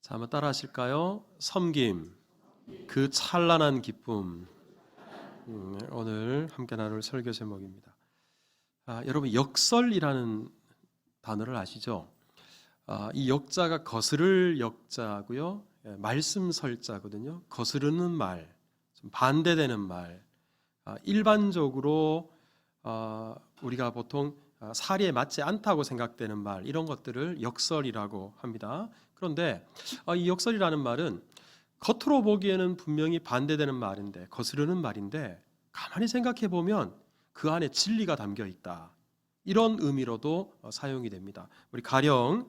자, 한번 따라 하실까요? 섬김, 그 찬란한 기쁨. 오늘 함께 나눌 설교 제목입니다. 여러분, 역설이라는 단어를 아시죠? 이 역자가 거스를 역자고요, 말씀설자거든요. 거스르는 말, 좀 반대되는 말. 일반적으로 우리가 보통 사리에 맞지 않다고 생각되는 말, 이런 것들을 역설이라고 합니다. 그런데 이 역설이라는 말은 겉으로 보기에는 분명히 반대되는 말인데, 거스르는 말인데, 가만히 생각해 보면 그 안에 진리가 담겨 있다, 이런 의미로도 사용이 됩니다. 우리 가령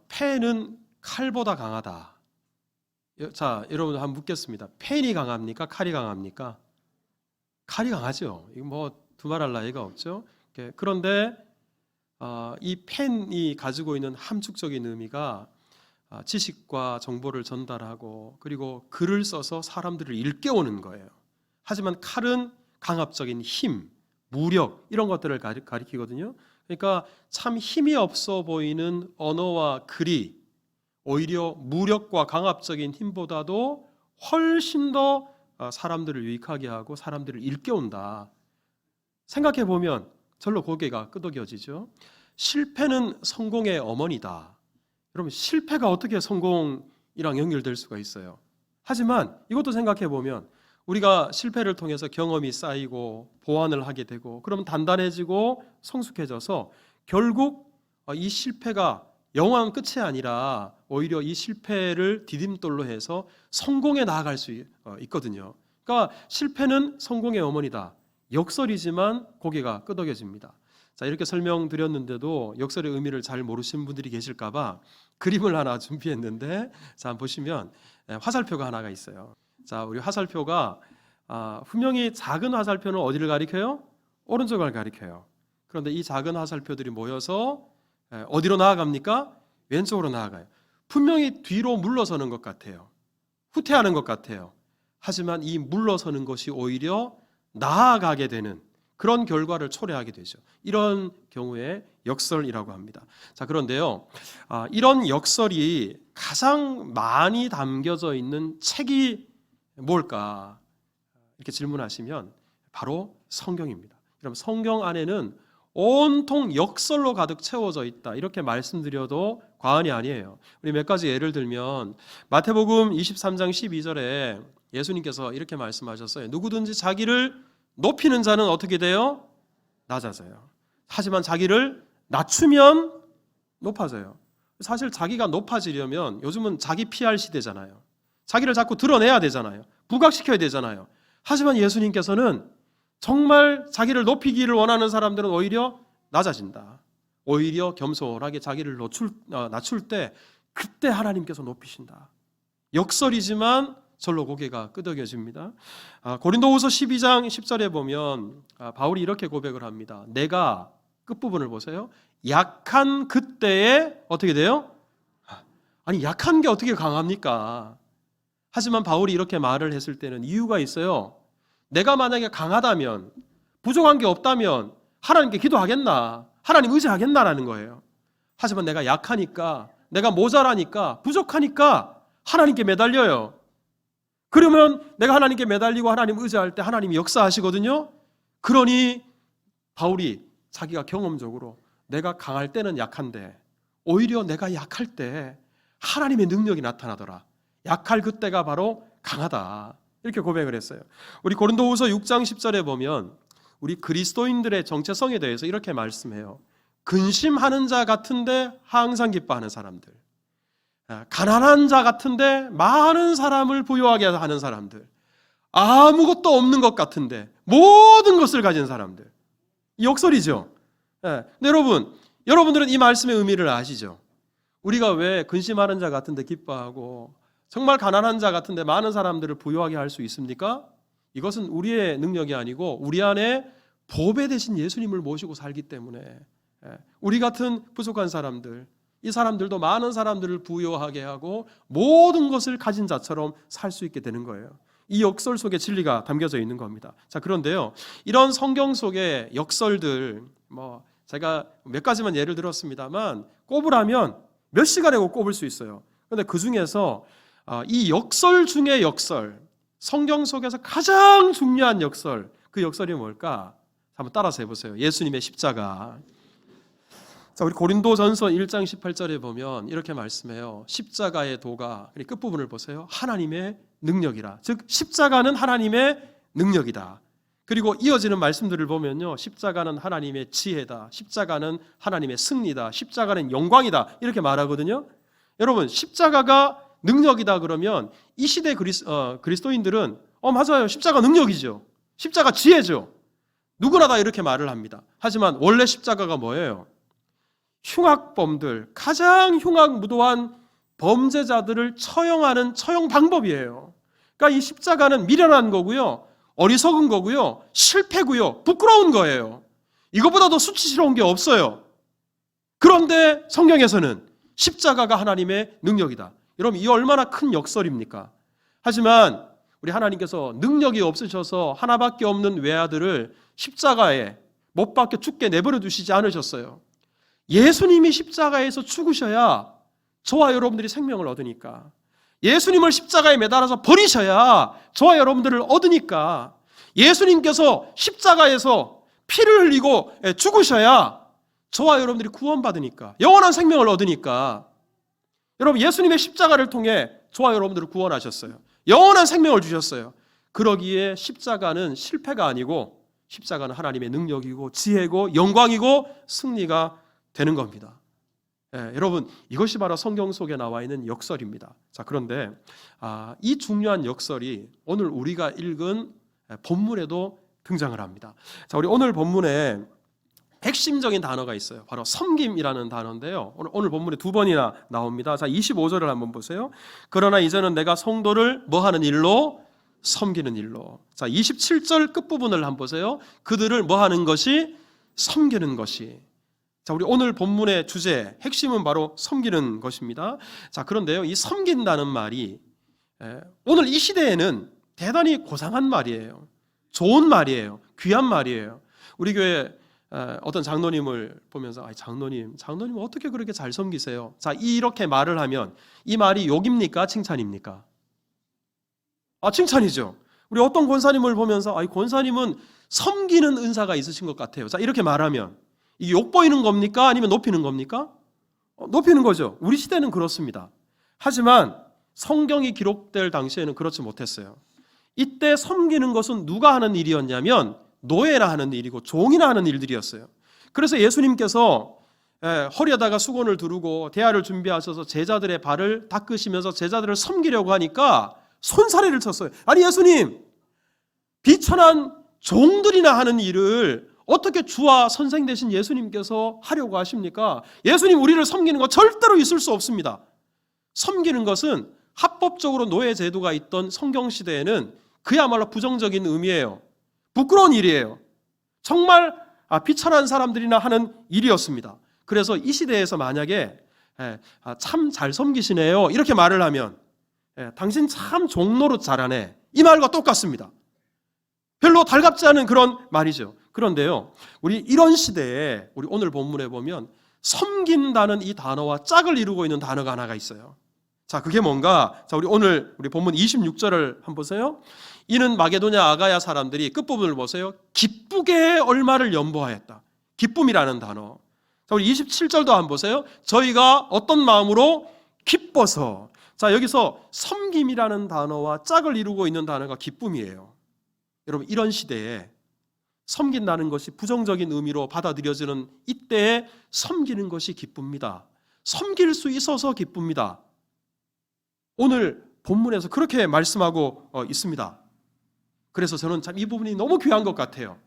패는 칼보다 강하다. 자, 여러분 한번 묻겠습니다. 펜이 강합니까? 칼이 강합니까? 칼이 강하죠. 이거 뭐 두말할 나위가 없죠. 그런데 이 펜이 가지고 있는 함축적인 의미가 지식과 정보를 전달하고, 그리고 글을 써서 사람들을 일깨우는 거예요. 하지만 칼은 강압적인 힘, 무력, 이런 것들을 가리키거든요. 그러니까 참 힘이 없어 보이는 언어와 글이 오히려 무력과 강압적인 힘보다도 훨씬 더 사람들을 유익하게 하고 사람들을 일깨운다. 생각해 보면 절로 고개가 끄덕여지죠. 실패는 성공의 어머니다. 여러분, 실패가 어떻게 성공이랑 연결될 수가 있어요? 하지만 이것도 생각해 보면 우리가 실패를 통해서 경험이 쌓이고 보완을 하게 되고, 그러면 단단해지고 성숙해져서 결국 이 실패가 영원한 끝이 아니라 오히려 이 실패를 디딤돌로 해서 성공에 나아갈 수 있거든요. 그러니까 실패는 성공의 어머니다. 역설이지만 고개가 끄덕여집니다. 자, 이렇게 설명드렸는데도 역설의 의미를 잘 모르시는 분들이 계실까 봐 그림을 하나 준비했는데, 자, 한번 보시면 화살표가 하나가 있어요. 자, 우리 화살표가 분명히 작은 화살표는 어디를 가리켜요? 오른쪽을 가리켜요. 그런데 이 작은 화살표들이 모여서 어디로 나아갑니까? 왼쪽으로 나아가요. 분명히 뒤로 물러서는 것 같아요. 후퇴하는 것 같아요. 하지만 이 물러서는 것이 오히려 나아가게 되는 그런 결과를 초래하게 되죠. 이런 경우에 역설이라고 합니다. 자, 그런데요, 이런 역설이 가장 많이 담겨져 있는 책이 뭘까? 이렇게 질문하시면 바로 성경입니다. 여러분, 성경 안에는 온통 역설로 가득 채워져 있다, 이렇게 말씀드려도 과언이 아니에요. 우리 몇 가지 예를 들면 마태복음 23장 12절에 예수님께서 이렇게 말씀하셨어요. 누구든지 자기를 높이는 자는 어떻게 돼요? 낮아져요. 하지만 자기를 낮추면 높아져요. 사실 자기가 높아지려면 요즘은 자기 PR 시대잖아요. 자기를 자꾸 드러내야 되잖아요. 부각시켜야 되잖아요. 하지만 예수님께서는 정말 자기를 높이기를 원하는 사람들은 오히려 낮아진다. 오히려 겸손하게 자기를 낮출 때 그때 하나님께서 높이신다. 역설이지만 절로 고개가 끄덕여집니다. 고린도후서 12장 10절에 보면 바울이 이렇게 고백을 합니다. 내가, 끝부분을 보세요. 약한 그때에 어떻게 돼요? 아니, 약한 게 어떻게 강합니까? 하지만 바울이 이렇게 말을 했을 때는 이유가 있어요. 내가 만약에 강하다면, 부족한 게 없다면 하나님께 기도하겠나? 하나님 의지하겠나라는 거예요. 하지만 내가 약하니까, 내가 모자라니까, 부족하니까 하나님께 매달려요. 그러면 내가 하나님께 매달리고 하나님 의지할 때 하나님이 역사하시거든요. 그러니 바울이 자기가 경험적으로 내가 강할 때는 약한데 오히려 내가 약할 때 하나님의 능력이 나타나더라. 약할 그때가 바로 강하다. 이렇게 고백을 했어요. 우리 고린도후서 6장 10절에 보면 우리 그리스도인들의 정체성에 대해서 이렇게 말씀해요. 근심하는 자 같은데 항상 기뻐하는 사람들, 가난한 자 같은데 많은 사람을 부유하게 하는 사람들, 아무것도 없는 것 같은데 모든 것을 가진 사람들. 이 역설이죠. 근데 여러분들은 이 말씀의 의미를 아시죠? 우리가 왜 근심하는 자 같은데 기뻐하고 정말 가난한 자 같은데 많은 사람들을 부유하게 할 수 있습니까? 이것은 우리의 능력이 아니고 우리 안에 보배 되신 예수님을 모시고 살기 때문에, 우리 같은 부족한 사람들, 이 사람들도 많은 사람들을 부유하게 하고 모든 것을 가진 자처럼 살 수 있게 되는 거예요. 이 역설 속에 진리가 담겨져 있는 겁니다. 자, 그런데요, 이런 성경 속의 역설들, 제가 몇 가지만 예를 들었습니다만 꼽으라면 몇 시간에 꼽을 수 있어요. 그런데 그 중에서 이 역설 중의 역설, 성경 속에서 가장 중요한 역설, 그 역설이 뭘까? 한번 따라서 해보세요. 예수님의 십자가. 자, 우리 고린도전서 1장 18절에 보면 이렇게 말씀해요. 십자가의 도가, 끝부분을 보세요. 하나님의 능력이라. 즉 십자가는 하나님의 능력이다. 그리고 이어지는 말씀들을 보면요, 십자가는 하나님의 지혜다, 십자가는 하나님의 승리다, 십자가는 영광이다, 이렇게 말하거든요. 여러분, 십자가가 능력이다 그러면 이 시대 그리스도인들은 맞아요, 십자가 능력이죠, 십자가 지혜죠, 누구나 다 이렇게 말을 합니다. 하지만 원래 십자가가 뭐예요? 흉악범들, 가장 흉악무도한 범죄자들을 처형하는 처형 방법이에요. 그러니까 이 십자가는 미련한 거고요, 어리석은 거고요, 실패고요, 부끄러운 거예요. 이것보다 더 수치스러운 게 없어요. 그런데 성경에서는 십자가가 하나님의 능력이다. 여러분, 이 얼마나 큰 역설입니까? 하지만 우리 하나님께서 능력이 없으셔서 하나밖에 없는 외아들을 십자가에 못 박혀 죽게 내버려 두시지 않으셨어요. 예수님이 십자가에서 죽으셔야 저와 여러분들이 생명을 얻으니까, 예수님을 십자가에 매달아서 버리셔야 저와 여러분들을 얻으니까, 예수님께서 십자가에서 피를 흘리고 죽으셔야 저와 여러분들이 구원받으니까, 영원한 생명을 얻으니까. 여러분, 예수님의 십자가를 통해 저와 여러분들을 구원하셨어요. 영원한 생명을 주셨어요. 그러기에 십자가는 실패가 아니고 십자가는 하나님의 능력이고 지혜고 영광이고 승리가 되는 겁니다. 여러분, 이것이 바로 성경 속에 나와 있는 역설입니다. 자, 그런데 이 중요한 역설이 오늘 우리가 읽은 본문에도 등장을 합니다. 자, 우리 오늘 본문에 핵심적인 단어가 있어요. 바로 섬김이라는 단어인데요, 오늘 본문에 두 번이나 나옵니다. 자, 25절을 한번 보세요. 그러나 이제는 내가 성도를 뭐 하는 일로? 섬기는 일로. 자, 27절 끝부분을 한번 보세요. 그들을 뭐 하는 것이? 섬기는 것이. 자, 우리 오늘 본문의 주제, 핵심은 바로 섬기는 것입니다. 자, 그런데요, 이 섬긴다는 말이 오늘 이 시대에는 대단히 고상한 말이에요. 좋은 말이에요. 귀한 말이에요. 우리 교회 어떤 장로님을 보면서 장로님 어떻게 그렇게 잘 섬기세요? 자, 이렇게 말을 하면 이 말이 욕입니까? 칭찬입니까? 칭찬이죠. 우리 어떤 권사님을 보면서 권사님은 섬기는 은사가 있으신 것 같아요. 자, 이렇게 말하면 이게 욕 보이는 겁니까? 아니면 높이는 겁니까? 높이는 거죠. 우리 시대는 그렇습니다. 하지만 성경이 기록될 당시에는 그렇지 못했어요. 이때 섬기는 것은 누가 하는 일이었냐면 노예라 하는 일이고 종이나 하는 일들이었어요. 그래서 예수님께서 허리에다가 수건을 두르고 대야를 준비하셔서 제자들의 발을 닦으시면서 제자들을 섬기려고 하니까 손사래를 쳤어요. 아니, 예수님, 비천한 종들이나 하는 일을 어떻게 주와 선생 되신 예수님께서 하려고 하십니까? 예수님, 우리를 섬기는 거 절대로 있을 수 없습니다. 섬기는 것은 합법적으로 노예 제도가 있던 성경시대에는 그야말로 부정적인 의미예요. 부끄러운 일이에요. 정말 비천한 사람들이나 하는 일이었습니다. 그래서 이 시대에서 만약에 참 잘 섬기시네요, 이렇게 말을 하면 당신 참 종노릇 잘하네, 이 말과 똑같습니다. 별로 달갑지 않은 그런 말이죠. 그런데요, 우리 이런 시대에 우리 오늘 본문에 보면 섬긴다는 이 단어와 짝을 이루고 있는 단어가 하나가 있어요. 자, 그게 뭔가? 자, 우리 본문 26절을 한번 보세요. 이는 마게도냐 아가야 사람들이, 끝부분을 보세요. 기쁘게 얼마를 연보하였다. 기쁨이라는 단어. 자, 우리 27절도 한번 보세요. 저희가 어떤 마음으로? 기뻐서. 자, 여기서 섬김이라는 단어와 짝을 이루고 있는 단어가 기쁨이에요. 여러분, 이런 시대에 섬긴다는 것이 부정적인 의미로 받아들여지는 이때에 섬기는 것이 기쁩니다. 섬길 수 있어서 기쁩니다. 오늘 본문에서 그렇게 말씀하고 있습니다. 그래서 저는 참 이 부분이 너무 귀한 것 같아요.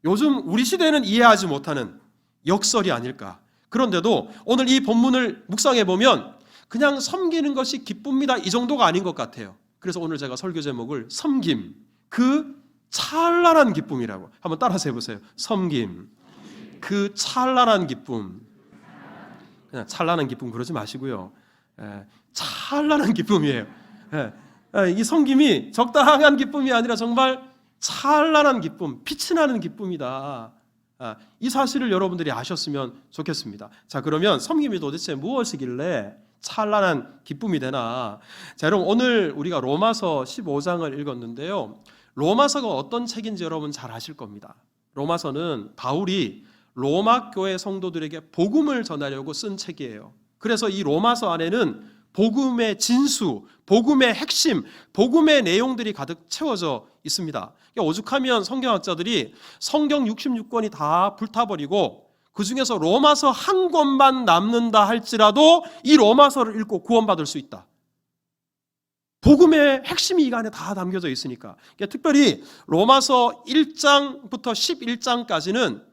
요즘 우리 시대는 이해하지 못하는 역설이 아닐까. 그런데도 오늘 이 본문을 묵상해 보면 그냥 섬기는 것이 기쁩니다, 이 정도가 아닌 것 같아요. 그래서 오늘 제가 설교 제목을 섬김, 그 찬란한 기쁨이라고. 한번 따라서 해보세요. 섬김, 그 찬란한 기쁨. 그냥 찬란한 기쁨 그러지 마시고요, 찬란한 기쁨이에요. 이 섬김이 적당한 기쁨이 아니라 정말 찬란한 기쁨, 빛이 나는 기쁨이다. 이 사실을 여러분들이 아셨으면 좋겠습니다. 자, 그러면 섬김이 도대체 무엇이길래 찬란한 기쁨이 되나? 자, 여러분, 오늘 우리가 로마서 15장을 읽었는데요. 로마서가 어떤 책인지 여러분 잘 아실 겁니다. 로마서는 바울이 로마 교회 성도들에게 복음을 전하려고 쓴 책이에요. 그래서 이 로마서 안에는 복음의 진수, 복음의 핵심, 복음의 내용들이 가득 채워져 있습니다. 오죽하면 성경학자들이 성경 66권이 다 불타버리고 그 중에서 로마서 한 권만 남는다 할지라도 이 로마서를 읽고 구원받을 수 있다. 복음의 핵심이 이 안에 다 담겨져 있으니까. 특별히 로마서 1장부터 11장까지는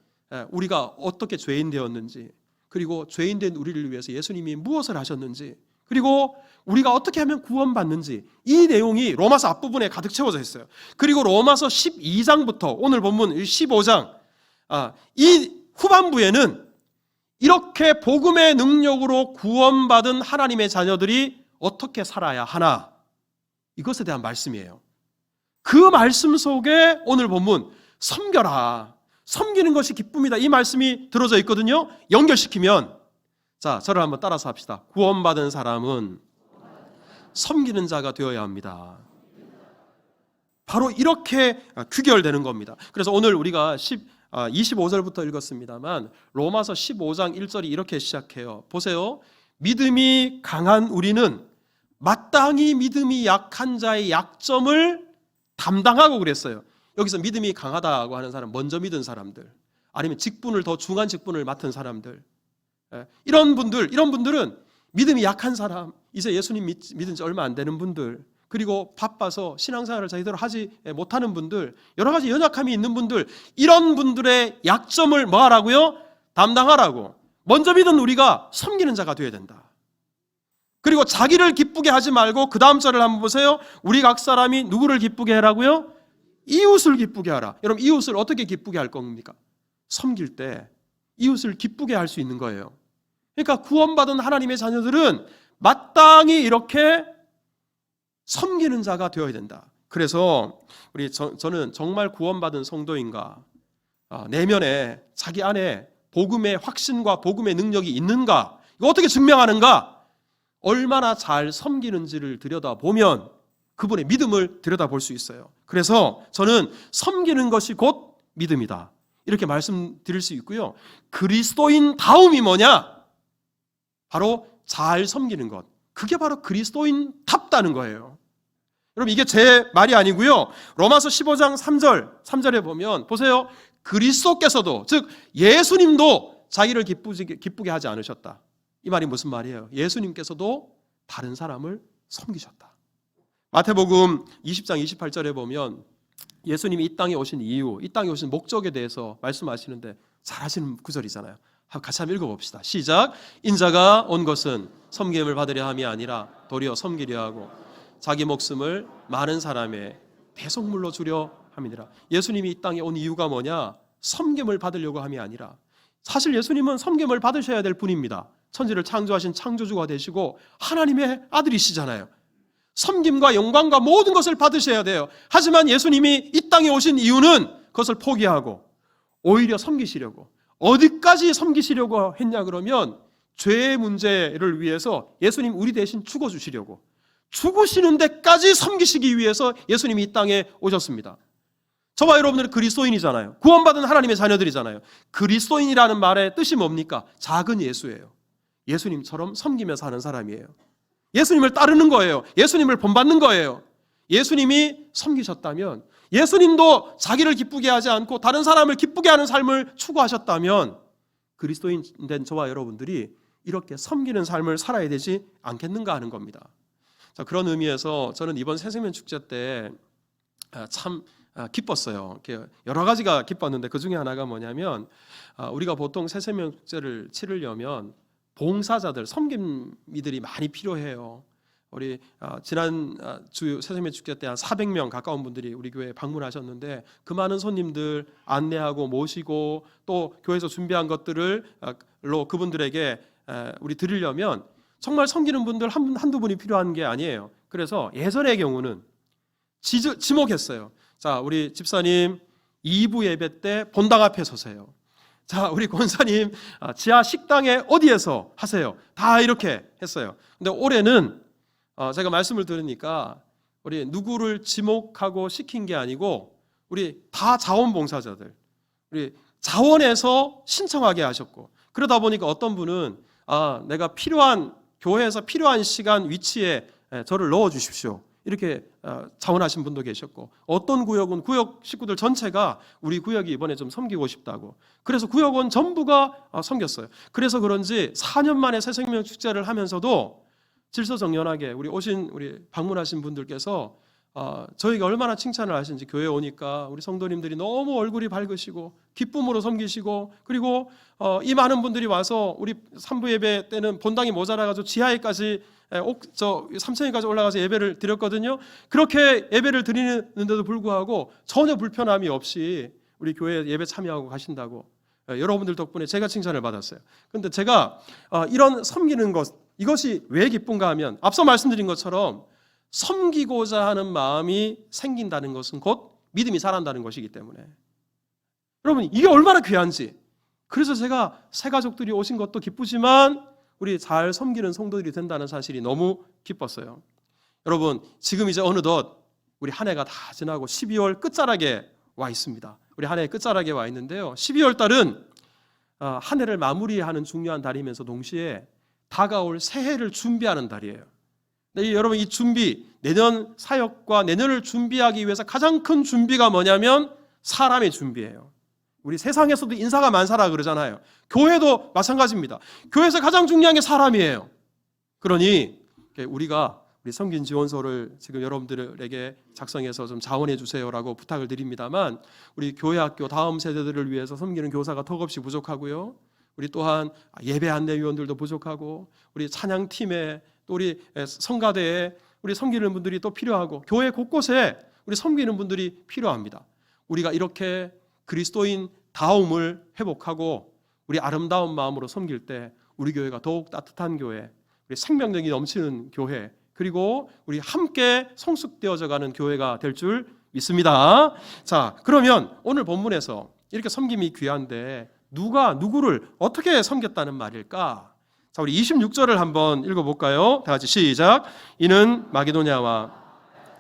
우리가 어떻게 죄인 되었는지, 그리고 죄인 된 우리를 위해서 예수님이 무엇을 하셨는지, 그리고 우리가 어떻게 하면 구원받는지, 이 내용이 로마서 앞부분에 가득 채워져 있어요. 그리고 로마서 12장부터 오늘 본문 15장, 이 후반부에는 이렇게 복음의 능력으로 구원받은 하나님의 자녀들이 어떻게 살아야 하나, 이것에 대한 말씀이에요. 그 말씀 속에 오늘 본문 섬겨라, 섬기는 것이 기쁨이다, 이 말씀이 들어져 있거든요. 연결시키면, 자, 저를 한번 따라서 합시다. 구원받은 사람은 섬기는 자가 되어야 합니다. 바로 이렇게 귀결되는 겁니다. 그래서 오늘 우리가 25절부터 읽었습니다만 로마서 15장 1절이 이렇게 시작해요. 보세요. 믿음이 강한 우리는 마땅히 믿음이 약한 자의 약점을 담당하고 그랬어요. 여기서 믿음이 강하다고 하는 사람, 먼저 믿은 사람들, 아니면 직분을 더 중한 직분을 맡은 사람들, 이런 분들은 믿음이 약한 사람, 이제 예수님 믿은 지 얼마 안 되는 분들, 그리고 바빠서 신앙생활을 제대로 하지 못하는 분들, 여러 가지 연약함이 있는 분들, 이런 분들의 약점을 뭐 하라고요? 담당하라고. 먼저 믿은 우리가 섬기는 자가 되어야 된다. 그리고 자기를 기쁘게 하지 말고 그 다음 절을 한번 보세요. 우리 각 사람이 누구를 기쁘게 하라고요? 이웃을 기쁘게 하라. 여러분, 이웃을 어떻게 기쁘게 할 겁니까? 섬길 때 이웃을 기쁘게 할 수 있는 거예요. 그러니까 구원받은 하나님의 자녀들은 마땅히 이렇게 섬기는 자가 되어야 된다. 그래서 저는 정말 구원받은 성도인가, 내면에 자기 안에 복음의 확신과 복음의 능력이 있는가, 이거 어떻게 증명하는가, 얼마나 잘 섬기는지를 들여다보면 그분의 믿음을 들여다볼 수 있어요. 그래서 저는 섬기는 것이 곧 믿음이다, 이렇게 말씀드릴 수 있고요. 그리스도인 다움이 뭐냐? 바로 잘 섬기는 것. 그게 바로 그리스도인 답다는 거예요. 여러분, 이게 제 말이 아니고요. 로마서 15장 3절에 보면 보세요. 그리스도께서도, 즉 예수님도 자기를 기쁘게 하지 않으셨다. 이 말이 무슨 말이에요? 예수님께서도 다른 사람을 섬기셨다. 마태복음 20장 28절에 보면 예수님이 이 땅에 오신 이유, 이 땅에 오신 목적에 대해서 말씀하시는데 잘 아시는 구절이잖아요. 같이 한번 읽어봅시다. 시작. 인자가 온 것은 섬김을 받으려 함이 아니라 도리어 섬기려 하고 자기 목숨을 많은 사람의 배속물로 주려 함이니라. 예수님이 이 땅에 온 이유가 뭐냐? 섬김을 받으려고 함이 아니라, 사실 예수님은 섬김을 받으셔야 될 분입니다. 천지를 창조하신 창조주가 되시고 하나님의 아들이시잖아요. 섬김과 영광과 모든 것을 받으셔야 돼요. 하지만 예수님이 이 땅에 오신 이유는 그것을 포기하고 오히려 섬기시려고, 어디까지 섬기시려고 했냐 그러면 죄의 문제를 위해서 예수님 우리 대신 죽어주시려고, 죽으시는 데까지 섬기시기 위해서 예수님이 이 땅에 오셨습니다. 저와 여러분들은 그리스도인이잖아요. 구원받은 하나님의 자녀들이잖아요. 그리스도인이라는 말의 뜻이 뭡니까? 작은 예수예요. 예수님처럼 섬기며 사는 사람이에요. 예수님을 따르는 거예요. 예수님을 본받는 거예요. 예수님이 섬기셨다면, 예수님도 자기를 기쁘게 하지 않고 다른 사람을 기쁘게 하는 삶을 추구하셨다면 그리스도인 된 저와 여러분들이 이렇게 섬기는 삶을 살아야 되지 않겠는가 하는 겁니다. 자, 그런 의미에서 저는 이번 새생명 축제 때 참 기뻤어요. 여러 가지가 기뻤는데 그 중에 하나가 뭐냐면, 우리가 보통 새생명 축제를 치르려면 봉사자들, 섬김이들이 많이 필요해요. 우리 지난 주 새생명 축제 때 한 400명 가까운 분들이 우리 교회에 방문하셨는데 그 많은 손님들 안내하고 모시고 또 교회에서 준비한 것들을 그분들에게 우리 드리려면 정말 섬기는 분들 한두 분이 필요한 게 아니에요. 그래서 예전의 경우는 지목했어요. 자, 우리 집사님 2부 예배 때 본당 앞에 서세요. 자, 우리 권사님 지하 식당에 어디에서 하세요? 다 이렇게 했어요. 근데 올해는 제가 말씀을 들으니까 우리 누구를 지목하고 시킨 게 아니고 우리 다 자원봉사자들, 우리 자원에서 신청하게 하셨고, 그러다 보니까 어떤 분은 내가 필요한 교회에서 필요한 시간 위치에 저를 넣어 주십시오, 이렇게 자원하신 분도 계셨고, 어떤 구역은 구역 식구들 전체가 우리 구역이 이번에 좀 섬기고 싶다고, 그래서 구역원 전부가 섬겼어요. 그래서 그런지 4년 만에 새생명 축제를 하면서도 질서정연하게 우리 방문하신 분들께서 저희가 얼마나 칭찬을 하시는지, 교회에 오니까 우리 성도님들이 너무 얼굴이 밝으시고 기쁨으로 섬기시고, 그리고 이 많은 분들이 와서 우리 3부 예배 때는 본당이 모자라가지고 지하에까지 3층에까지 올라가서 예배를 드렸거든요. 그렇게 예배를 드리는데도 불구하고 전혀 불편함이 없이 우리 교회 예배 참여하고 가신다고 여러분들 덕분에 제가 칭찬을 받았어요. 그런데 제가 이런 섬기는 것, 이것이 왜 기쁜가 하면, 앞서 말씀드린 것처럼 섬기고자 하는 마음이 생긴다는 것은 곧 믿음이 자란다는 것이기 때문에, 여러분 이게 얼마나 귀한지. 그래서 제가 새 가족들이 오신 것도 기쁘지만 우리 잘 섬기는 성도들이 된다는 사실이 너무 기뻤어요. 여러분 지금 이제 어느덧 우리 한 해가 다 지나고 12월 끝자락에 와 있습니다. 우리 한 해 끝자락에 와 있는데요, 12월 달은 한 해를 마무리하는 중요한 달이면서 동시에 다가올 새해를 준비하는 달이에요. 여러분 이 준비, 내년 사역과 내년을 준비하기 위해서 가장 큰 준비가 뭐냐면 사람의 준비예요. 우리 세상에서도 인사가 만사라 그러잖아요. 교회도 마찬가지입니다. 교회에서 가장 중요한 게 사람이에요. 그러니 우리가 우리 섬긴 지원서를 지금 여러분들에게 작성해서 좀 자원해 주세요라고 부탁을 드립니다만, 우리 교회 학교 다음 세대들을 위해서 섬기는 교사가 턱없이 부족하고요, 우리 또한 예배 안내위원들도 부족하고, 우리 찬양팀에 또 우리 성가대에 우리 섬기는 분들이 또 필요하고, 교회 곳곳에 우리 섬기는 분들이 필요합니다. 우리가 이렇게 그리스도인 다움을 회복하고 우리 아름다운 마음으로 섬길 때 우리 교회가 더욱 따뜻한 교회, 우리 생명력이 넘치는 교회, 그리고 우리 함께 성숙되어져 가는 교회가 될 줄 믿습니다. 자, 그러면 오늘 본문에서 이렇게 섬김이 귀한데 누가 누구를 어떻게 섬겼다는 말일까? 자, 우리 26절을 한번 읽어볼까요? 다 같이 시작. 이는 마게도냐와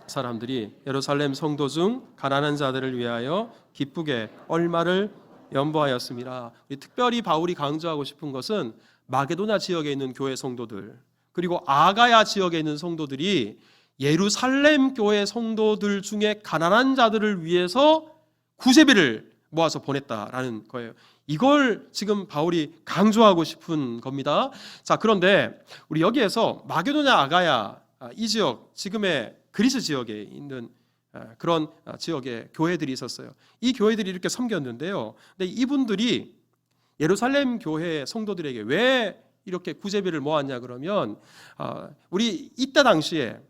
사람들이 예루살렘 성도 중 가난한 자들을 위하여 기쁘게 얼마를 연보하였습니다. 특별히 바울이 강조하고 싶은 것은 마게도냐 지역에 있는 교회 성도들, 그리고 아가야 지역에 있는 성도들이 예루살렘 교회 성도들 중에 가난한 자들을 위해서 구제비를 모아서 보냈다라는 거예요. 이걸 지금 바울이 강조하고 싶은 겁니다. 자, 그런데 우리 여기에서 마게도냐, 아가야 이 지역, 지금의 그리스 지역에 있는 그런 지역에 교회들이 있었어요. 이 교회들이 이렇게 섬겼는데요, 근데 이분들이 예루살렘 교회 성도들에게 왜 이렇게 구제비를 모았냐 그러면, 우리 이때 당시에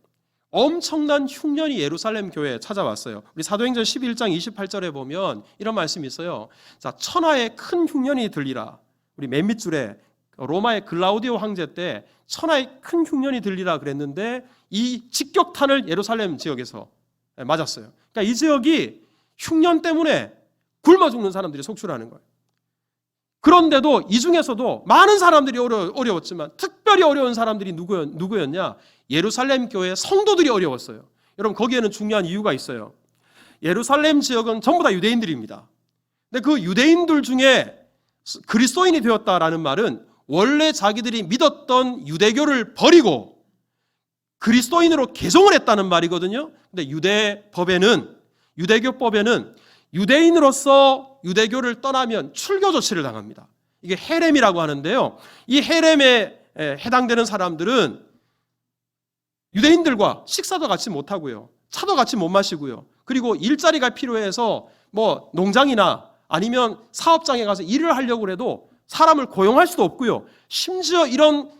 엄청난 흉년이 예루살렘 교회에 찾아왔어요. 우리 사도행전 11장 28절에 보면 이런 말씀이 있어요. 자, 천하에 큰 흉년이 들리라. 우리 맨 밑줄에 로마의 글라우디오 황제 때 천하에 큰 흉년이 들리라 그랬는데, 이 직격탄을 예루살렘 지역에서 맞았어요. 그러니까 이 지역이 흉년 때문에 굶어 죽는 사람들이 속출하는 거예요. 그런데도 이 중에서도 많은 사람들이 어려웠지만 특별히 어려운 사람들이 누구였냐? 예루살렘 교회 성도들이 어려웠어요. 여러분 거기에는 중요한 이유가 있어요. 예루살렘 지역은 전부 다 유대인들입니다. 근데 그 유대인들 중에 그리스도인이 되었다라는 말은 원래 자기들이 믿었던 유대교를 버리고 그리스도인으로 개종을 했다는 말이거든요. 근데 유대교법에는 유대인으로서 유대교를 떠나면 출교 조치를 당합니다. 이게 헤렘이라고 하는데요, 이 헤렘에 해당되는 사람들은 유대인들과 식사도 같이 못하고요, 차도 같이 못 마시고요, 그리고 일자리가 필요해서 뭐 농장이나 아니면 사업장에 가서 일을 하려고 해도 사람을 고용할 수도 없고요, 심지어 이런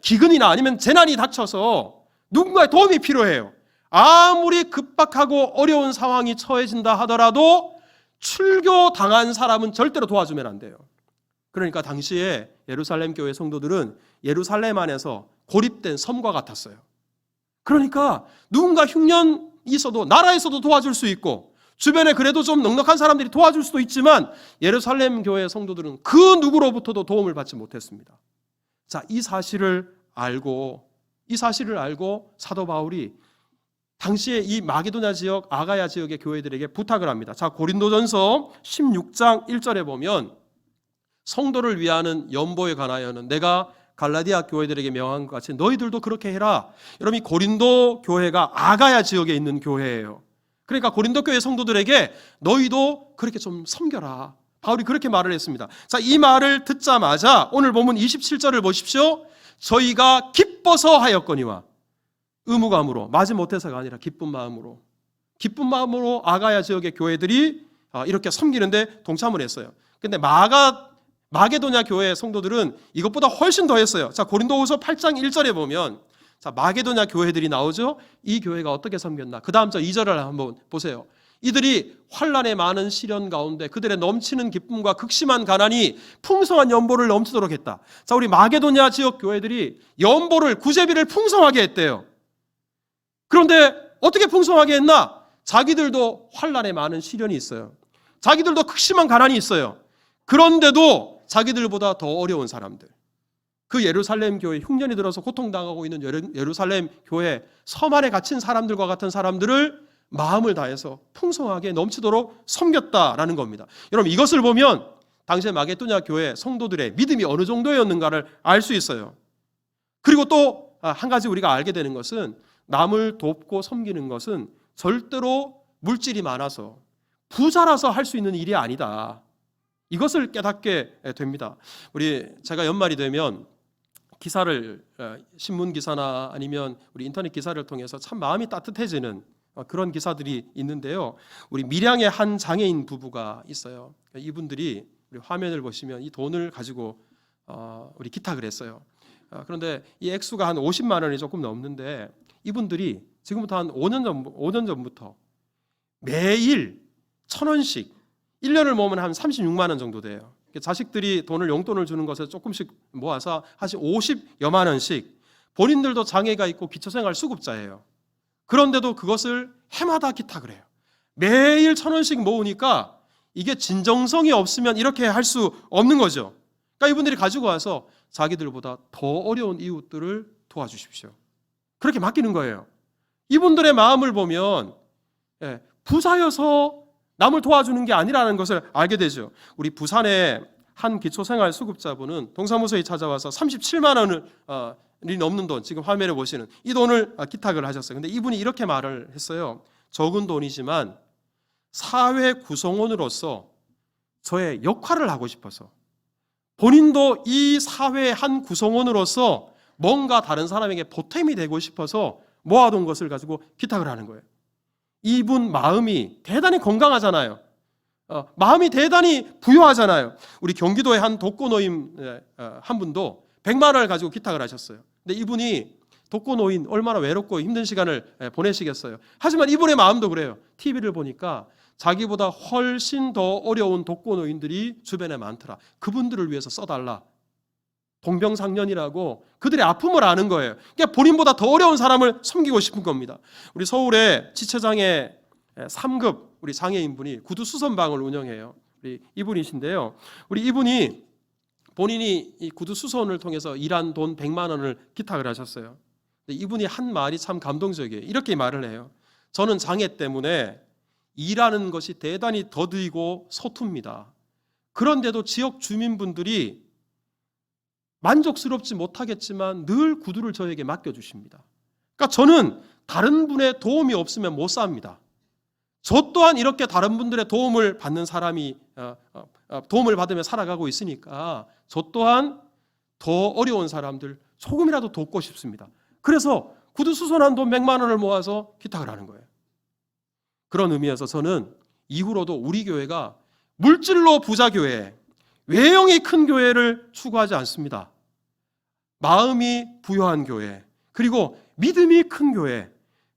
기근이나 아니면 재난이 닥쳐서 누군가의 도움이 필요해요. 아무리 급박하고 어려운 상황이 처해진다 하더라도 출교당한 사람은 절대로 도와주면 안 돼요. 그러니까 당시에 예루살렘 교회 성도들은 예루살렘 안에서 고립된 섬과 같았어요. 그러니까 누군가 흉년이 있어도 나라에서도 도와줄 수 있고 주변에 그래도 좀 넉넉한 사람들이 도와줄 수도 있지만 예루살렘 교회 성도들은 그 누구로부터도 도움을 받지 못했습니다. 자, 이 사실을 알고 사도 바울이 당시에 이 마게도냐 지역, 아가야 지역의 교회들에게 부탁을 합니다. 자, 고린도전서 16장 1절에 보면 성도를 위하는 연보에 관하여는 내가 갈라디아 교회들에게 명한 것 같이 너희들도 그렇게 해라. 여러분, 이 고린도 교회가 아가야 지역에 있는 교회예요. 그러니까 고린도 교회 성도들에게 너희도 그렇게 좀 섬겨라. 바울이 그렇게 말을 했습니다. 자, 이 말을 듣자마자 오늘 본문 27절을 보십시오. 저희가 기뻐서 하였거니와, 의무감으로, 마지못해서가 아니라 기쁜 마음으로 아가야 지역의 교회들이 이렇게 섬기는데 동참을 했어요. 근데 마게도냐 교회 성도들은 이것보다 훨씬 더 했어요. 자, 고린도후서 8장 1절에 보면 자, 마게도냐 교회들이 나오죠. 이 교회가 어떻게 섬겼나? 그 다음 절 2절을 한번 보세요. 이들이 환난의 많은 시련 가운데 그들의 넘치는 기쁨과 극심한 가난이 풍성한 연보를 넘치도록 했다. 자, 우리 마게도냐 지역 교회들이 연보를, 구제비를 풍성하게 했대요. 그런데 어떻게 풍성하게 했나? 자기들도 환난의 많은 시련이 있어요. 자기들도 극심한 가난이 있어요. 그런데도 자기들보다 더 어려운 사람들, 그 예루살렘 교회 흉년이 들어서 고통당하고 있는 예루살렘 교회 섬 안에 갇힌 사람들과 같은 사람들을 마음을 다해서 풍성하게 넘치도록 섬겼다라는 겁니다. 여러분, 이것을 보면 당시에 마게도냐 교회 성도들의 믿음이 어느 정도였는가를 알 수 있어요. 그리고 또 한 가지 우리가 알게 되는 것은 남을 돕고 섬기는 것은 절대로 물질이 많아서 부자라서 할 수 있는 일이 아니다. 이것을 깨닫게 됩니다. 제가 연말이 되면 기사를, 신문 기사나 아니면 우리 인터넷 기사를 통해서 참 마음이 따뜻해지는 그런 기사들이 있는데요. 우리 밀양의 한 장애인 부부가 있어요. 이분들이 우리 화면을 보시면 이 돈을 가지고 우리 기탁을 했어요. 그런데 이 액수가 한 50만 원이 조금 넘는데 이분들이 지금부터 한 5년 전부터 매일 1,000원씩 1년을 모으면 한 36만 원 정도 돼요. 자식들이 용돈을 주는 것에 조금씩 모아서 한 50여만 원씩, 본인들도 장애가 있고 기초생활 수급자예요. 그런데도 그것을 해마다 기탁을 해요. 매일 1,000원씩 모으니까 이게 진정성이 없으면 이렇게 할 수 없는 거죠. 그러니까 이분들이 가지고 와서 자기들보다 더 어려운 이웃들을 도와주십시오. 그렇게 맡기는 거예요. 이분들의 마음을 보면 부자여서 남을 도와주는 게 아니라는 것을 알게 되죠. 우리 부산의 한 기초생활 수급자분은 동사무소에 찾아와서 37만 원이 넘는 돈, 지금 화면에 보시는 이 돈을 기탁을 하셨어요. 근데 이분이 이렇게 말을 했어요. 적은 돈이지만 사회 구성원으로서 저의 역할을 하고 싶어서, 본인도 이 사회의 한 구성원으로서 뭔가 다른 사람에게 보탬이 되고 싶어서 모아둔 것을 가지고 기탁을 하는 거예요. 이분 마음이 대단히 건강하잖아요. 마음이 대단히 부유하잖아요. 우리 경기도의 한 독거노인 한 분도 100만 원을 가지고 기탁을 하셨어요. 근데 이분이 독거노인 얼마나 외롭고 힘든 시간을 보내시겠어요. 하지만 이분의 마음도 그래요. TV를 보니까 자기보다 훨씬 더 어려운 독거노인들이 주변에 많더라. 그분들을 위해서 써달라. 동병상련이라고 그들의 아픔을 아는 거예요. 그러니까 본인보다 더 어려운 사람을 섬기고 싶은 겁니다. 우리 서울에 지체장애 3급 우리 장애인분이 구두 수선방을 운영해요. 우리 이분이신데요. 우리 이분이 본인이 이 구두 수선을 통해서 일한 돈 100만 원을 기탁을 하셨어요. 이분이 한 말이 참 감동적이에요. 이렇게 말을 해요. 저는 장애 때문에 일하는 것이 대단히 더디고 서툽니다. 그런데도 지역 주민분들이 만족스럽지 못하겠지만 늘 구두를 저에게 맡겨주십니다. 그러니까 저는 다른 분의 도움이 없으면 못 삽니다. 저 또한 이렇게 다른 분들의 도움을 받는 사람이 도움을 받으며 살아가고 있으니까 저 또한 더 어려운 사람들 조금이라도 돕고 싶습니다. 그래서 구두 수선한 돈 100만 원을 모아서 기탁을 하는 거예요. 그런 의미에서 저는 이후로도 우리 교회가 물질로 부자 교회, 외형이 큰 교회를 추구하지 않습니다. 마음이 부유한 교회, 그리고 믿음이 큰 교회,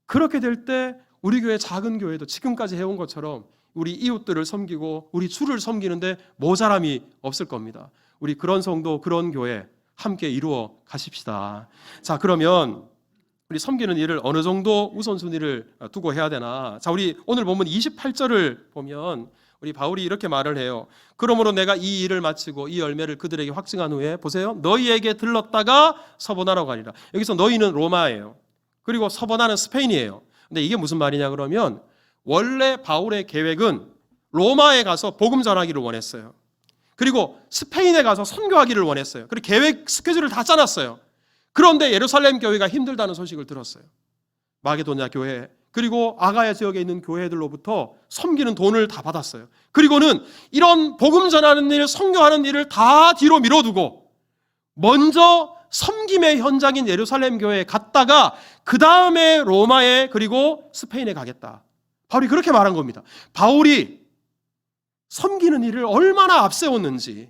그렇게 될 때 우리 교회 작은 교회도 지금까지 해온 것처럼 우리 이웃들을 섬기고 우리 주를 섬기는데 모자람이 없을 겁니다. 우리 그런 성도, 그런 교회 함께 이루어 가십시다. 자, 그러면 우리 섬기는 일을 어느 정도 우선순위를 두고 해야 되나? 자, 우리 오늘 본문 28절을 보면 우리 바울이 이렇게 말을 해요. 그러므로 내가 이 일을 마치고 이 열매를 그들에게 확증한 후에 보세요. 너희에게 들렀다가 서보나라고 가니라. 여기서 너희는 로마예요. 그리고 서보나는 스페인이에요. 근데 이게 무슨 말이냐 그러면 원래 바울의 계획은 로마에 가서 복음 전하기를 원했어요. 그리고 스페인에 가서 선교하기를 원했어요. 그리고 계획 스케줄을 다 짜놨어요. 그런데 예루살렘 교회가 힘들다는 소식을 들었어요. 마게도냐 교회 그리고 아가야 지역에 있는 교회들로부터 섬기는 돈을 다 받았어요. 그리고는 이런 복음 전하는 일, 선교하는 일을 다 뒤로 미뤄두고 먼저 섬김의 현장인 예루살렘 교회에 갔다가 그 다음에 로마에 그리고 스페인에 가겠다. 바울이 그렇게 말한 겁니다. 바울이 섬기는 일을 얼마나 앞세웠는지,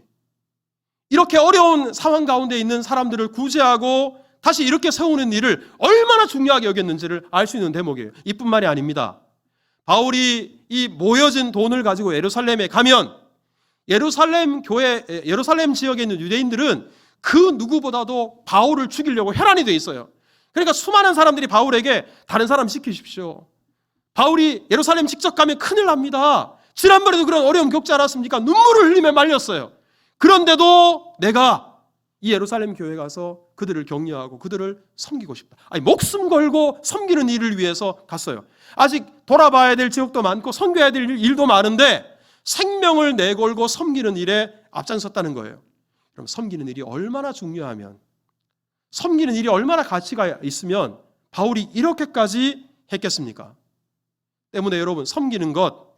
이렇게 어려운 상황 가운데 있는 사람들을 구제하고 다시 이렇게 세우는 일을 얼마나 중요하게 여겼는지를 알 수 있는 대목이에요. 이뿐만이 아닙니다. 바울이 이 모여진 돈을 가지고 예루살렘에 가면 예루살렘 지역에 있는 유대인들은 그 누구보다도 바울을 죽이려고 혈안이 돼 있어요. 그러니까 수많은 사람들이 바울에게 다른 사람 시키십시오. 바울이 예루살렘 직접 가면 큰일 납니다. 지난번에도 그런 어려움 겪지 않았습니까? 눈물을 흘리며 말렸어요. 그런데도 내가 이 예루살렘 교회에 가서 그들을 격려하고 그들을 섬기고 싶다. 아니, 목숨 걸고 섬기는 일을 위해서 갔어요. 아직 돌아봐야 될 지역도 많고 섬겨야 될 일도 많은데 생명을 내걸고 섬기는 일에 앞장섰다는 거예요. 그럼 섬기는 일이 얼마나 중요하면, 섬기는 일이 얼마나 가치가 있으면 바울이 이렇게까지 했겠습니까? 때문에 여러분, 섬기는 것,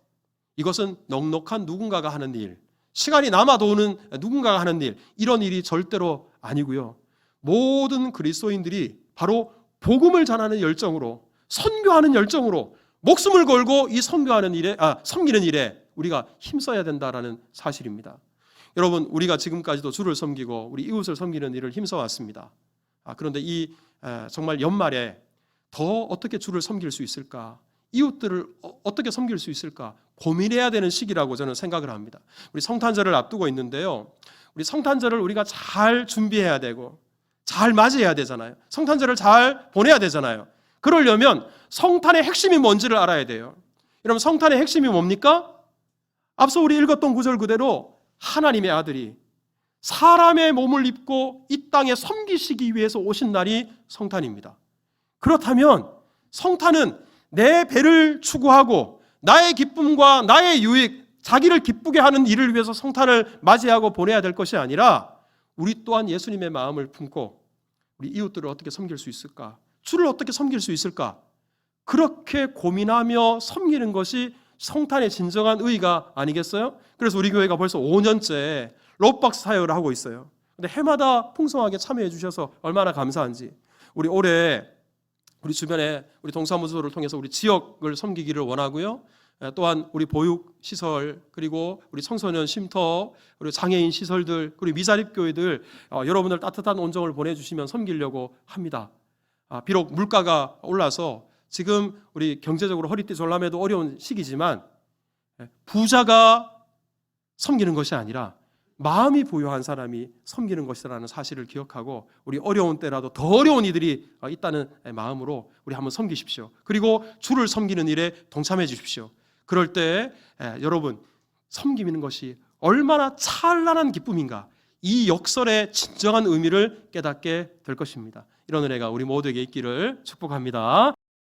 이것은 넉넉한 누군가가 하는 일, 시간이 남아도는 누군가가 하는 일, 이런 일이 절대로 아니고요. 모든 그리스도인들이 바로 복음을 전하는 열정으로, 선교하는 열정으로 목숨을 걸고 이 섬기는 일에 우리가 힘써야 된다라는 사실입니다. 여러분, 우리가 지금까지도 주를 섬기고 우리 이웃을 섬기는 일을 힘써왔습니다. 그런데 정말 연말에 더 어떻게 주를 섬길 수 있을까? 이웃들을 어떻게 섬길 수 있을까? 고민해야 되는 시기라고 저는 생각을 합니다. 우리 성탄절을 앞두고 있는데요. 우리 성탄절을 우리가 잘 준비해야 되고 잘 맞이해야 되잖아요. 성탄절을 잘 보내야 되잖아요. 그러려면 성탄의 핵심이 뭔지를 알아야 돼요. 여러분, 성탄의 핵심이 뭡니까? 앞서 우리 읽었던 구절 그대로 하나님의 아들이 사람의 몸을 입고 이 땅에 섬기시기 위해서 오신 날이 성탄입니다. 그렇다면 성탄은 내 배를 추구하고 나의 기쁨과 나의 유익, 자기를 기쁘게 하는 일을 위해서 성탄을 맞이하고 보내야 될 것이 아니라 우리 또한 예수님의 마음을 품고 우리 이웃들을 어떻게 섬길 수 있을까? 주를 어떻게 섬길 수 있을까? 그렇게 고민하며 섬기는 것이 성탄의 진정한 의의가 아니겠어요? 그래서 우리 교회가 벌써 5년째 롯박스 사역을 하고 있어요. 근데 해마다 풍성하게 참여해 주셔서 얼마나 감사한지. 우리 올해 우리 주변에 우리 동사무소를 통해서 우리 지역을 섬기기를 원하고요. 또한 우리 보육시설, 그리고 우리 청소년 쉼터, 그리고 장애인 시설들, 그리고 미자립교회들 여러분들 따뜻한 온정을 보내주시면 섬기려고 합니다. 비록 물가가 올라서 지금 우리 경제적으로 허리띠 졸라매도 어려운 시기지만 부자가 섬기는 것이 아니라 마음이 부유한 사람이 섬기는 것이라는 사실을 기억하고 우리 어려운 때라도 더 어려운 이들이 있다는 마음으로 우리 한번 섬기십시오. 그리고 주를 섬기는 일에 동참해 주십시오. 그럴 때 여러분, 섬기는 것이 얼마나 찬란한 기쁨인가, 이 역설의 진정한 의미를 깨닫게 될 것입니다. 이런 은혜가 우리 모두에게 있기를 축복합니다.